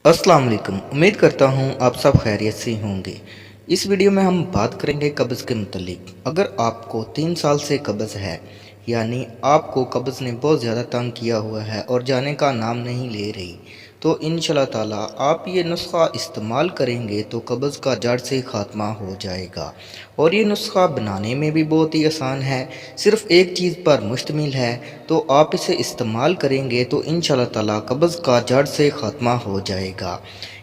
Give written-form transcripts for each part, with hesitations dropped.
अस्सलाम वालेकुम। उम्मीद करता हूँ आप सब खैरियत से होंगे। इस वीडियो में हम बात करेंगे कब्ज़ के मुतल्लिक। अगर आपको 3 साल से कब्ज़ है, यानी आपको कब्ज़ ने बहुत ज़्यादा तंग किया हुआ है और जाने का नाम नहीं ले रही, तो इंशाल्लाह ताला आप ये नुस्खा इस्तेमाल करेंगे तो कब्ज़ का जड़ से ख़ात्मा हो जाएगा। और ये नुस्खा बनाने में भी बहुत ही आसान है, सिर्फ़ एक चीज़ पर मुश्तमिल है। तो आप इसे इस्तेमाल करेंगे तो इंशाल्लाह ताला कब्ज़ का जड़ से ख़ात्मा हो जाएगा।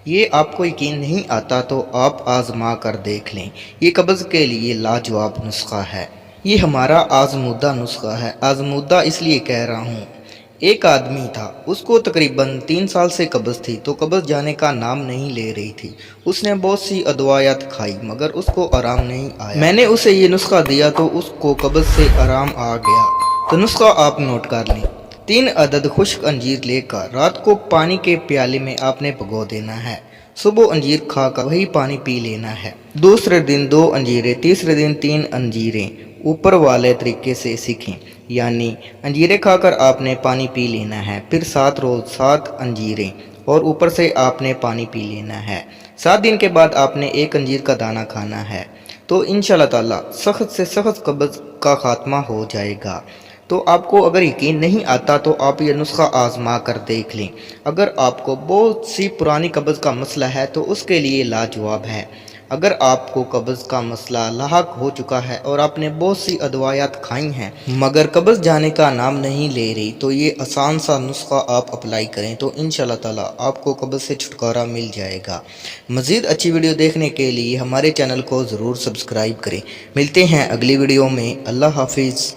ये आपको यकीन नहीं आता तो आप आज़मा कर देख लें। ये कब्ज़ के लिए लाजवाब नुस्खा है। ये हमारा आज़मूदा नुस्खा है। आज़मूदा इसलिए कह रहा हूँ, एक आदमी था, उसको तकरीबन 3 साल से कब्ज़ थी, तो कब्ज़ जाने का नाम नहीं ले रही थी। उसने बहुत सी अदवायात खाई मगर उसको आराम नहीं आया। मैंने उसे ये नुस्खा दिया तो उसको कब्ज़ से आराम आ गया। तो नुस्खा आप नोट कर लें। 3 अदद खुश्क अंजीर लेकर रात को पानी के प्याले में आपने भिगो देना है। सुबह अंजीर खाकर वही पानी पी लेना है। दूसरे दिन 2 अंजीरें, तीसरे दिन 3 अंजीरें ऊपर वाले तरीके से सीखें, यानी अंजीरें खाकर आपने पानी पी लेना है। फिर 7 रोज़ 7 अंजीरें और ऊपर से आपने पानी पी लेना है। 7 दिन के बाद आपने 1 अंजीर का दाना खाना है। तो इंशाल्लाह ताला सख्त से सख्त कब्ज़ का ख़ात्मा हो जाएगा। तो आपको अगर यकीन नहीं आता तो आप ये नुस्खा आज़मा कर देख लें। अगर आपको बहुत सी पुरानी कब्ज़ का मसला है तो उसके लिए लाजवाब है। अगर आपको कब्ज़ का मसला लाहक हो चुका है और आपने बहुत सी अदवायात खाई हैं मगर कब्ज़ जाने का नाम नहीं ले रही, तो ये आसान सा नुस्खा आप अप्लाई करें तो इंशाल्लाह ताला आपको कब्ज़ से छुटकारा मिल जाएगा। मज़ीद अच्छी वीडियो देखने के लिए हमारे चैनल को ज़रूर सब्सक्राइब करें। मिलते हैं अगली वीडियो में। अल्लाह हाफिज़।